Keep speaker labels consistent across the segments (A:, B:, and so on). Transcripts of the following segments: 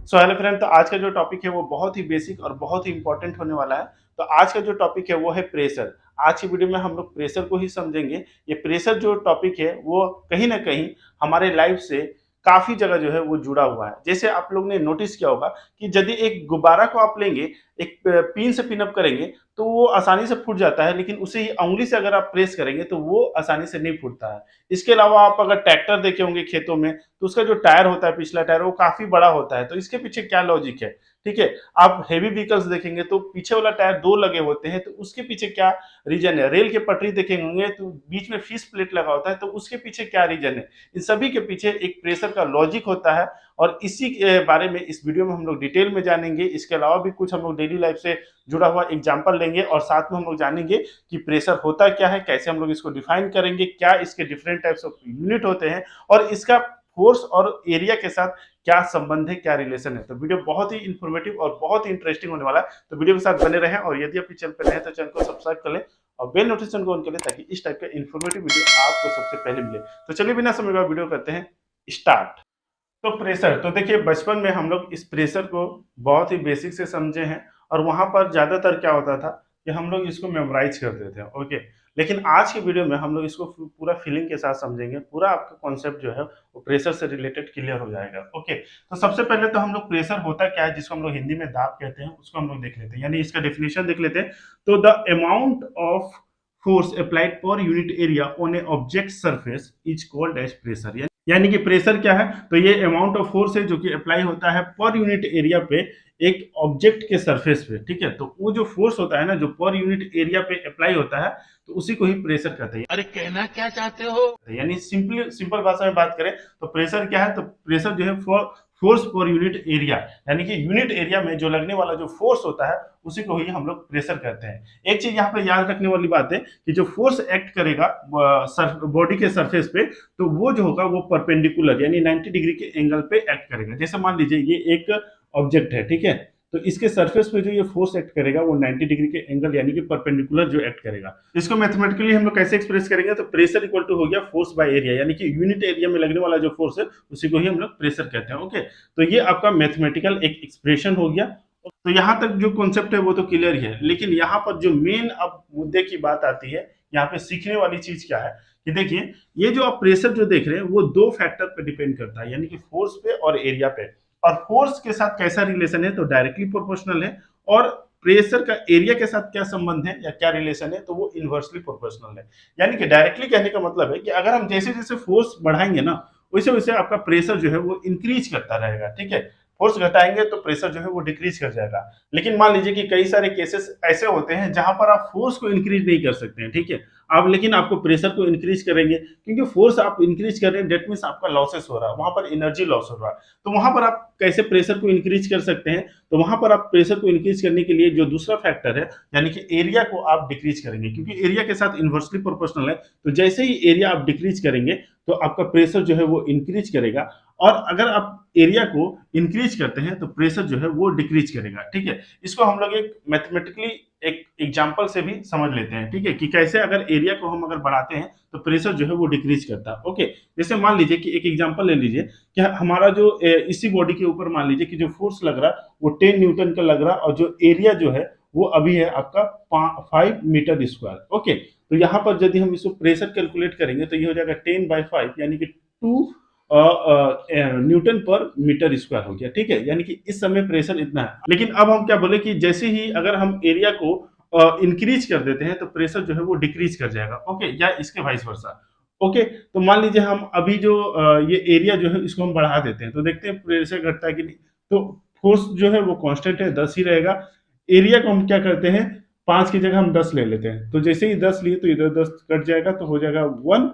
A: So hello friend, तो आज का जो टॉपिक है वो बहुत ही बेसिक और बहुत ही इंपॉर्टेंट होने वाला है। तो आज का जो टॉपिक है वो है प्रेशर। आज की वीडियो में हम लोग प्रेशर को ही समझेंगे। ये प्रेशर जो टॉपिक है वो कहीं ना कहीं हमारे लाइफ से काफी जगह जो है वो जुड़ा हुआ है। जैसे आप लोग ने नोटिस किया होगा कि यदि एक गुब्बारा को आप लेंगे, एक पिन से पिन अप करेंगे तो वो आसानी से फूट जाता है, लेकिन उसे ही उंगली से अगर आप प्रेस करेंगे तो वो आसानी से नहीं फूटता है। इसके अलावा आप अगर ट्रैक्टर देखे होंगे खेतों में, तो उसका जो टायर होता है, पिछला टायर, वो काफी बड़ा होता है। तो इसके पीछे क्या लॉजिक है? ठीक है। आप हेवी व्हीकल्स देखेंगे तो पीछे वाला टायर दो लगे होते हैं, तो उसके पीछे क्या रीजन है? रेल के पटरी देखेंगे तो बीच में फिश प्लेट लगा होता है, तो उसके पीछे क्या रीजन है? इन सभी के पीछे एक प्रेशर का लॉजिक होता है, और इसी के बारे में इस वीडियो में हम लोग डिटेल में जानेंगे। इसके अलावा भी कुछ हम लोग डेली लाइफ से जुड़ा हुआ एग्जाम्पल लेंगे, और साथ में हम लोग जानेंगे कि प्रेशर होता क्या है, कैसे हम लोग इसको डिफाइन करेंगे, क्या इसके डिफरेंट टाइप्स ऑफ यूनिट होते हैं, और इसका फोर्स और एरिया के साथ क्या संबंध है, क्या रिलेशन है। तो वीडियो बहुत ही इंफॉर्मेटिव और बहुत ही इंटरेस्टिंग होने वाला है। तो वीडियो के साथ बने रहें, और यदि आप चैनल पर नए हैं तो चैनल को सब्सक्राइब कर लें और बेल नोटिफिकेशन को ऑन कर लें, ताकि इस टाइप का इंफॉर्मेटिव वीडियो आपको सबसे पहले मिले। तो चलिए बिना समय का वीडियो करते हैं स्टार्ट। तो प्रेशर, तो देखिए बचपन में हम लोग इस प्रेशर को बहुत ही बेसिक से समझे हैं, और वहां पर ज्यादातर क्या होता था कि हम लोग इसको मेमोराइज करते थे। ओके। लेकिन आज की वीडियो में हम लोग इसको पूरा फीलिंग के साथ समझेंगे। पूरा आपका कॉन्सेप्ट जो है वो प्रेशर से रिलेटेड क्लियर हो जाएगा। ओके। तो सबसे पहले तो हम लोग प्रेशर होता क्या है, जिसको हम लोग हिंदी में दाब कहते हैं, उसको हम लोग देख लेते हैं, यानी इसका डेफिनेशन देख लेते हैं। तो the amount of force applied per unit area on a object surface is called as pressure. यानी कि प्रेशर क्या है? तो ये अमाउंट ऑफ फोर्स है जो कि अप्लाई होता है पर यूनिट एरिया पे एक ऑब्जेक्ट के सरफेस पे। ठीक है। तो वो जो फोर्स होता है ना, जो पर यूनिट एरिया पे अप्लाई होता है, तो उसी को ही प्रेशर कहते हैं।
B: अरे कहना क्या चाहते हो।
A: यानी सिंपल भाषा में बात करें तो प्रेशर क्या है? तो प्रेशर जो है फोर्स पर यूनिट एरिया, यानी कि यूनिट एरिया में जो लगने वाला जो फोर्स होता है उसी को ही हम लोग प्रेशर कहते हैं। एक चीज यहाँ पे याद रखने वाली बात है कि जो फोर्स एक्ट करेगा बॉडी के सरफेस पे, तो वो जो होगा वो परपेंडिकुलर यानी 90 डिग्री के एंगल पे एक्ट करेगा। जैसे मान लीजिए ये एक ऑब्जेक्ट है, ठीक है, तो इसके सरफेस पे जो ये फोर्स एक्ट करेगा वो 90 डिग्री के एंगल यानी कि परपेंडिकुलर जो एक्ट करेगा। इसको मैथमेटिकली हम लोग कैसे एक्सप्रेस करेंगे? तो प्रेशर इक्वल टू हो गया फोर्स बाय एरिया, यानी कि यूनिट एरिया में लगने वाला जो फोर्स है उसी को ही हम लोग प्रेशर कहते हैं। ओके। तो ये आपका मैथमेटिकल एक एक्सप्रेशन हो गया। तो यहां तक जो कॉन्सेप्ट है वो तो क्लियर ही है, लेकिन यहाँ पर जो मेन अब मुद्दे की बात आती है, यहाँ पे सीखने वाली चीज क्या है कि देखिए, ये जो आप प्रेशर जो देख रहे हैं वो दो फैक्टर पे डिपेंड करता है, यानी कि फोर्स पे और एरिया पे। और फोर्स के साथ कैसा रिलेशन है? तो डायरेक्टली प्रोपोर्शनल है। और प्रेशर का एरिया के साथ क्या संबंध है या क्या रिलेशन है? तो वो इनवर्सली प्रोपोर्शनल है। यानी कि डायरेक्टली कहने का मतलब है कि अगर हम जैसे जैसे फोर्स बढ़ाएंगे ना, वैसे वैसे आपका प्रेशर जो है वो इंक्रीज करता रहेगा। ठीक है। फोर्स घटाएंगे तो प्रेशर जो है वो डिक्रीज कर जाएगा। लेकिन मान लीजिए कि कई सारे केसेस ऐसे होते हैं जहां पर आप फोर्स को इंक्रीज नहीं कर सकते हैं, ठीक है, आप लेकिन आपको प्रेशर को इंक्रीज करेंगे, क्योंकि फोर्स आप इंक्रीज कर रहे हैं, डेट मीन्स आपका लॉसेस हो रहा है, वहां पर एनर्जी लॉस हो रहा है। तो वहां पर आप कैसे प्रेशर को इंक्रीज कर सकते हैं? तो वहां पर आप प्रेशर को इंक्रीज करने के लिए जो दूसरा फैक्टर है, यानी कि एरिया को आप डिक्रीज करेंगे, क्योंकि एरिया के साथ इन्वर्सली प्रोपोर्शनल है। तो जैसे ही एरिया आप डिक्रीज करेंगे तो आपका प्रेशर जो है वो इंक्रीज करेगा, और अगर आप एरिया को इंक्रीज करते हैं तो प्रेशर जो है वो डिक्रीज करेगा। ठीक है। इसको हम लोग एक मैथमेटिकली एक एग्जांपल से भी समझ लेते हैं, ठीक है, कि कैसे अगर एरिया को हम अगर बढ़ाते हैं तो प्रेशर जो है वो डिक्रीज करता है। ओके। जैसे मान लीजिए कि एक एग्जांपल ले लीजिए कि हमारा जो इसी बॉडी के ऊपर मान लीजिए कि जो फोर्स लग रहा है वो 10 न्यूटन का लग रहा है, और जो एरिया जो है वो अभी है आपका 5 मीटर स्क्वायर। ओके। तो यहाँ पर यदि हम इसको प्रेशर कैलकुलेट करेंगे तो ये हो जाएगा 10/5 यानी कि 2 न्यूटन पर मीटर स्क्वायर हो गया। ठीक है। यानी कि इस समय प्रेशर इतना है। लेकिन अब हम क्या बोले कि जैसे ही अगर हम एरिया को इंक्रीज कर देते हैं तो प्रेशर जो है वो डिक्रीज कर जाएगा। ओके। या इसके वाइस वर्सा। ओके। तो मान लीजिए हम अभी जो ये एरिया जो है इसको हम बढ़ा देते हैं, तो देखते हैं प्रेशर घटता है कि नहीं। तो फोर्स जो है वो कांस्टेंट है, 10 ही रहेगा। एरिया को हम क्या करते हैं, 5 की जगह हम 10 ले लेते हैं। तो जैसे ही 10 लिए तो इधर 10 कट जाएगा, तो हो जाएगा 1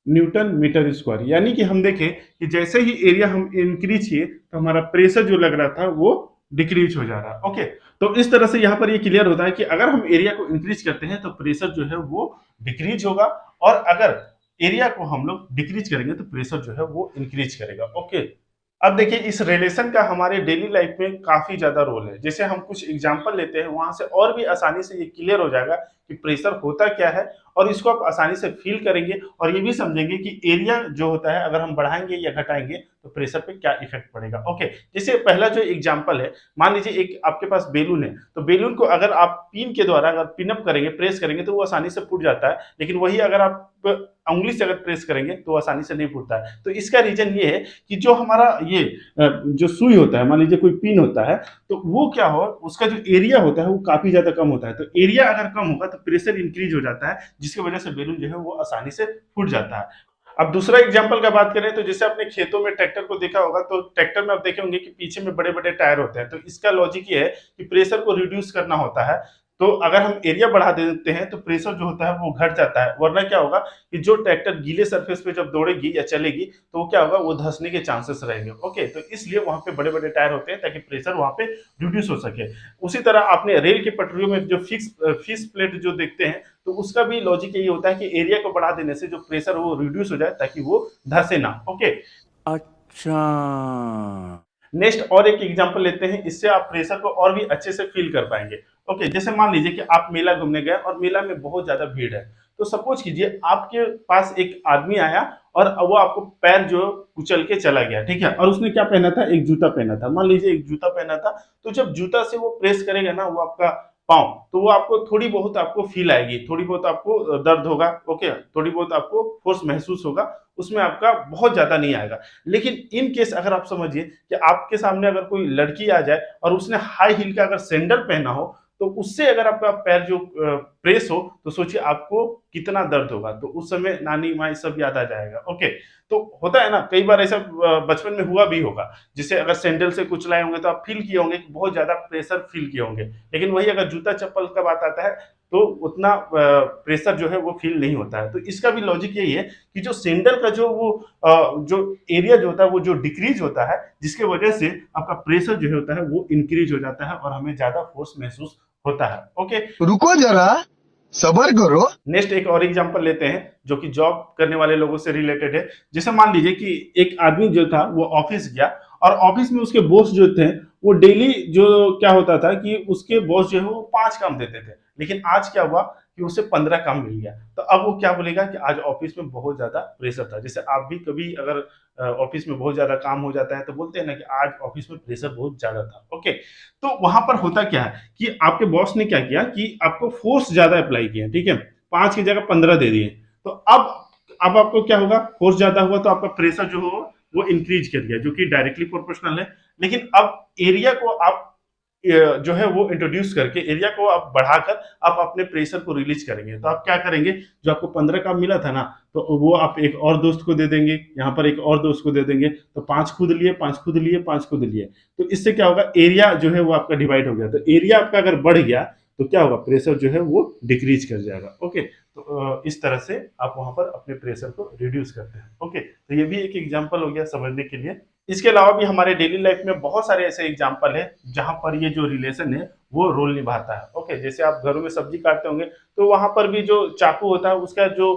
A: न्यूटन मीटर स्क्वायर। यानी कि हम देखें कि जैसे ही एरिया हम इंक्रीज किए तो हमारा प्रेशर जो लग रहा था वो डिक्रीज हो जा रहा है। ओके। तो इस तरह से यहाँ पर ये क्लियर होता है कि अगर हम एरिया को इंक्रीज करते हैं तो प्रेशर जो है वो डिक्रीज होगा, और अगर एरिया को हम लोग डिक्रीज करेंगे तो प्रेशर जो है वो इंक्रीज करेगा। ओके। अब देखिए, इस रिलेशन का हमारे डेली लाइफ में काफी ज्यादा रोल है। जैसे हम कुछ एग्जांपल लेते हैं, वहां से और भी आसानी से ये क्लियर हो जाएगा कि प्रेशर होता क्या है, और इसको आप आसानी से फील करेंगे और ये भी समझेंगे कि एरिया जो होता है अगर हम बढ़ाएंगे या घटाएंगे तो प्रेशर पे क्या इफेक्ट पड़ेगा। ओके, जैसे पहला जो एग्जांपल है, मान लीजिए एक आपके पास बेलून है, तो बेलून को अगर आप पिन के द्वारा अगर पिन अप करेंगे, प्रेस करेंगे तो वो आसानी से फूट जाता है, लेकिन वही अगर आप उंगली से अगर प्रेस करेंगे तो आसानी से नहीं फूटता है। तो इसका रीजन ये है कि जो हमारा ये जो सुई होता है, मान लीजिए कोई पिन होता है, तो वो क्या हो, उसका जो एरिया होता है वो काफी ज्यादा कम होता है। तो एरिया अगर कम होगा तो प्रेशर इंक्रीज हो जाता है, जिसकी वजह से बेलून जो है वो आसानी से फूट जाता है। अब दूसरा एग्जांपल का बात करें तो जैसे अपने खेतों में ट्रैक्टर को देखा होगा, तो ट्रैक्टर में आप देखे होंगे कि पीछे में बड़े बड़े टायर होते हैं। तो इसका लॉजिक ये है कि प्रेशर को रिड्यूस करना होता है। तो अगर हम एरिया बढ़ा देते हैं तो प्रेशर जो होता है वो घट जाता है, वरना क्या होगा कि जो ट्रैक्टर गीले सरफेस पे जब दौड़ेगी या चलेगी तो वो क्या होगा, वो धंसने के चांसेस रहेंगे। ओके, तो इसलिए वहां पे बड़े बड़े टायर होते हैं ताकि प्रेशर वहां पे रिड्यूस हो सके। उसी तरह आपने रेल की पटरियों में जो फिक्स प्लेट जो देखते हैं, तो उसका भी लॉजिक यही होता है कि एरिया को बढ़ा देने से जो प्रेशर वो रिड्यूस हो जाए ताकि वो धंसे ना। ओके,
B: अच्छा,
A: नेक्स्ट और एक एग्जांपल लेते हैं, इससे आप प्रेशर को और भी अच्छे से फील कर पाएंगे। ओके, जैसे मान लीजिए कि आप मेला घूमने गए और मेला में बहुत ज्यादा भीड़ है। तो सपोज कीजिए आपके पास एक आदमी आया और वो आपको पैर जो कुचल के चला गया, ठीक है, और उसने क्या पहना था, एक जूता पहना था। मान लीजिए एक जूता पहना था, तो जब जूता से वो प्रेस करेगा ना वो आपका पाँव, तो वो आपको थोड़ी बहुत आपको फील आएगी, थोड़ी बहुत आपको दर्द होगा। ओके, थोड़ी बहुत आपको फोर्स महसूस होगा, उसमें आपका बहुत ज्यादा नहीं आएगा। लेकिन इन केस अगर आप समझिए कि आपके सामने अगर कोई लड़की आ जाए और उसने हाई हील का अगर सैंडल पहना हो, तो उससे अगर आपका पैर जो प्रेस हो, तो सोचिए आपको कितना दर्द होगा। तो उस समय नानी माँ सब याद आ जाएगा। ओके, तो होता है ना, कई बार ऐसा बचपन में हुआ भी होगा, जिससे अगर सैंडल से कुचलाए होंगे तो आप फील किए होंगे कि बहुत ज्यादा प्रेशर फील किए होंगे। लेकिन वही अगर जूता चप्पल का बात आता है तो उतना प्रेशर जो है वो फील नहीं होता है। तो इसका भी लॉजिक यही है कि जो सैंडल का जो वो जो एरिया जो होता है वो जो डिक्रीज होता है, जिसके वजह से आपका प्रेशर जो होता है वो इंक्रीज हो जाता है और हमें ज्यादा फोर्स महसूस होता है। ओके,
C: रुको जरा, सबर करो।
A: नेक्स्ट एक और एग्जांपल लेते हैं जो कि जॉब करने वाले लोगों से रिलेटेड है। जैसे मान लीजिए कि एक आदमी जो था वो ऑफिस गया और ऑफिस में उसके बॉस जो थे वो डेली जो क्या होता था कि उसके बॉस जो है वो 5 काम देते थे, लेकिन आज क्या हुआ कि उसे 15 काम मिल गया। तो अब वो क्या बोलेगा कि आज ऑफिस में बहुत ज्यादा प्रेशर था। जैसे आप भी कभी अगर ऑफिस में बहुत ज्यादा काम हो जाता है तो बोलते हैं ना कि आज ऑफिस में प्रेशर बहुत ज्यादा था। ओके, तो वहां पर होता क्या है कि आपके बॉस ने क्या किया कि आपको फोर्स ज्यादा अप्लाई किया, ठीक है, 5 की जगह 15 दे दिए। तो अब आपको क्या होगा, फोर्स ज्यादा हुआ तो आपका प्रेशर जो हो वो इंक्रीज कर दिया, जो कि डायरेक्टली प्रोपोर्शनल है। लेकिन अब एरिया को आप जो है वो इंट्रोड्यूस करके, एरिया को आप बढ़ाकर आप अपने प्रेशर को रिलीज करेंगे। तो आप क्या करेंगे, जो आपको 15 काम मिला था ना, तो वो आप एक और दोस्त को दे देंगे, यहाँ पर एक और दोस्त को दे देंगे। तो 5 खुद लिए, 5 खुद लिए, 5 खुद लिए। तो इससे क्या होगा, एरिया जो है वो आपका डिवाइड हो गया। तो एरिया आपका अगर बढ़ गया तो क्या होगा, प्रेशर जो है वो डिक्रीज कर जाएगा। ओके, तो इस तरह से आप वहां पर अपने प्रेशर को रिड्यूस करते हैं। ओके, तो ये भी एक एग्जांपल हो गया समझने के लिए। इसके अलावा भी हमारे डेली लाइफ में बहुत सारे ऐसे एग्जांपल है जहां पर ये जो रिलेशन है वो रोल निभाता है। ओके, जैसे आप घरों में सब्जी काटते होंगे तो वहां पर भी जो चाकू होता है उसका जो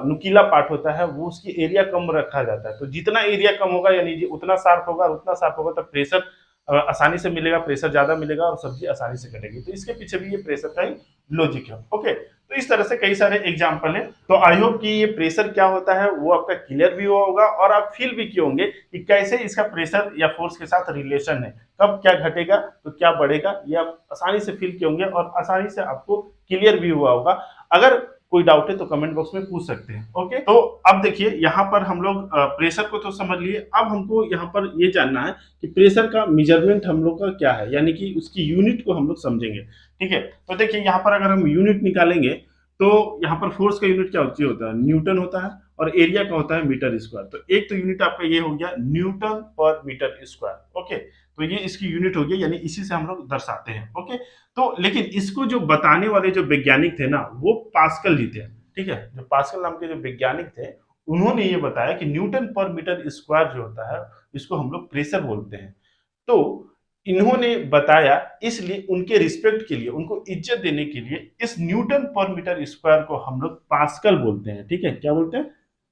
A: नुकीला पार्ट होता है वो उसकी एरिया कम रखा जाता है। तो जितना एरिया कम होगा यानी उतना शार्प होगा, उतना शार्प होगा तो प्रेशर आसानी से मिलेगा, प्रेशर ज्यादा मिलेगा और सब्जी आसानी से कटेगी। तो इसके पीछे भी ये प्रेशर का ही लॉजिक है। ओके, तो इस तरह से कई सारे एग्जाम्पल है। तो आई होप कि ये प्रेशर क्या होता है वो आपका क्लियर भी हुआ होगा और आप फील भी किए होंगे कि कैसे इसका प्रेशर या फोर्स के साथ रिलेशन है, कब क्या घटेगा तो क्या बढ़ेगा, ये आप आसानी से फील किए होंगे और आसानी से आपको क्लियर भी हुआ होगा। अगर कोई डाउट है तो कमेंट बॉक्स में पूछ सकते हैं। ओके, तो अब देखिए यहाँ पर हम लोग प्रेशर को तो समझ लिए। अब हमको यहाँ पर ये जानना है कि प्रेशर का मेजरमेंट हम लोग का क्या है, यानी कि उसकी यूनिट को हम लोग समझेंगे। ठीक है, तो देखिए यहाँ पर अगर हम यूनिट निकालेंगे तो यहाँ पर फोर्स का यूनिट क्या होता है, न्यूटन होता है, और एरिया का होता है मीटर स्क्वायर। तो एक तो यूनिट आपका ये हो गया न्यूटन पर मीटर स्क्वायर। ओके, तो ये इसकी यूनिट हो गई, यानी इसी से हम लोग दर्शाते हैं। ओके, तो लेकिन इसको जो बताने वाले जो वैज्ञानिक थे ना वो पास्कल जी थे। ठीक है, जो पास्कल नाम के जो वैज्ञानिक थे उन्होंने ये बताया कि न्यूटन पर मीटर स्क्वायर जो होता है इसको हम लोग प्रेशर बोलते हैं। तो इन्होंने बताया, इसलिए उनके रिस्पेक्ट के लिए, उनको इज्जत देने के लिए इस न्यूटन पर मीटर स्क्वायर को हम लोग पास्कल बोलते हैं। ठीक है, क्या बोलते हैं,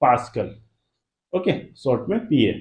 A: पास्कल। ओके, शॉर्ट में पीए।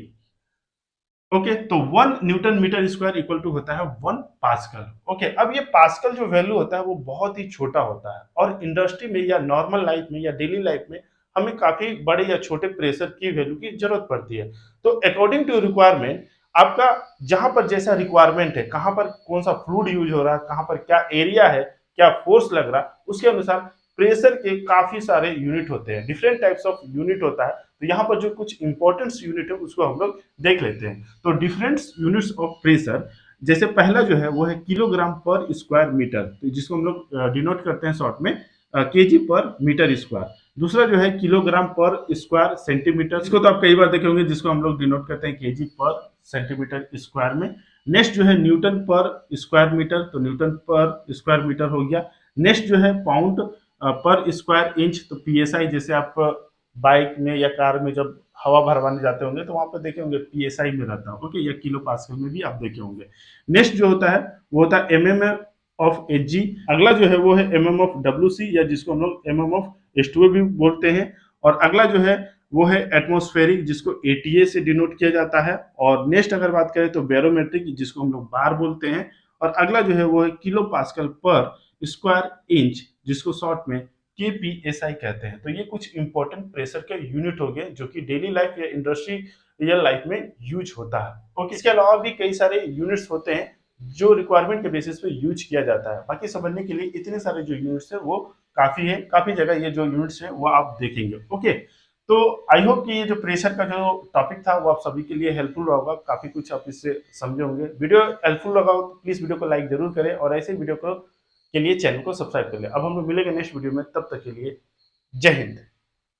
A: ओके, तो 1 newton metre square equal to होता है 1 पास्कल। ओके, अब ये पास्कल जो वैल्यू होता है वो बहुत ही छोटा होता है, और इंडस्ट्री में या नॉर्मल लाइफ में या डेली लाइफ में हमें काफी बड़े या छोटे प्रेशर की वैल्यू की जरूरत पड़ती है। तो अकॉर्डिंग टू रिक्वायरमेंट, आपका जहां पर जैसा रिक्वायरमेंट है, कहां पर कौन सा फ्लूइड यूज हो रहा है, कहां पर क्या एरिया है, क्या फोर्स लग रहा है, उसके अनुसार प्रेशर के काफी सारे यूनिट होते हैं, डिफरेंट टाइप्स ऑफ यूनिट होता है। तो यहाँ पर जो कुछ इंपॉर्टेंट यूनिट है उसको हम लोग देख लेते हैं। तो डिफरेंट यूनिट्स ऑफ प्रेशर, जैसे पहला जो है वो है किलोग्राम पर स्क्वायर मीटर, तो जिसको हम लोग डिनोट करते हैं शॉर्ट में केजी पर मीटर स्क्वायर। दूसरा जो है किलोग्राम पर स्क्वायर सेंटीमीटर, इसको तो आप कई बार देखे होंगे, जिसको हम लोग डिनोट करते हैं केजी पर सेंटीमीटर स्क्वायर में। नेक्स्ट जो है न्यूटन पर स्क्वायर मीटर, तो न्यूटन पर स्क्वायर मीटर हो गया। नेक्स्ट जो है पाउंड पर स्क्वायर इंच, तो पीएसआई, जैसे आप बाइक में या कार में जब हवा भरवाने जाते होंगे तो वहां पर देखे होंगे पीएसआई में रहता है, ओके, या किलो पास्कल में भी आप देखे होंगे। नेक्स्ट जो होता है वो होता है एमएम ऑफ एचजी। अगला जो है वो है एमएम ऑफ डब्ल्यूसी, या जिसको हम लोग एमएम ऑफ एच2 भी बोलते हैं। और अगला जो है वो है एटमॉस्फेरिक, जिसको एटीए से डिनोट किया जाता है। और नेक्स्ट अगर बात करें तो बैरोमेट्रिक, जिसको हम लोग बार बोलते हैं। और अगला जो है वो है किलो पास्कल पर स्क्वायर इंच, जिसको शॉर्ट में केपीएसआई कहते हैं। तो ये कुछ इंपॉर्टेंट प्रेशर के यूनिट हो गए जो कि डेली लाइफ या इंडस्ट्रियल लाइफ में यूज होता है। ओके, इसके अलावा भी कई सारे यूनिट्स होते हैं जो रिक्वायरमेंट के बेसिस पे यूज किया जाता है। बाकी समझने के लिए इतने सारे जो यूनिट्स है वो काफी है, काफी जगह ये जो यूनिट्स है वो आप देखेंगे। ओके, तो आई होप कि ये जो प्रेशर का जो टॉपिक था वो आप सभी के लिए हेल्पफुल रहा होगा, काफी कुछ आप इससे समझे होंगे। वीडियो हेल्पफुल लगा हो तो प्लीज वीडियो को लाइक जरूर करें, और ऐसे वीडियो को के लिए चैनल को सब्सक्राइब कर ले। अब हम लोग मिलेंगे नेक्स्ट वीडियो में, तब तक के लिए जय हिंद।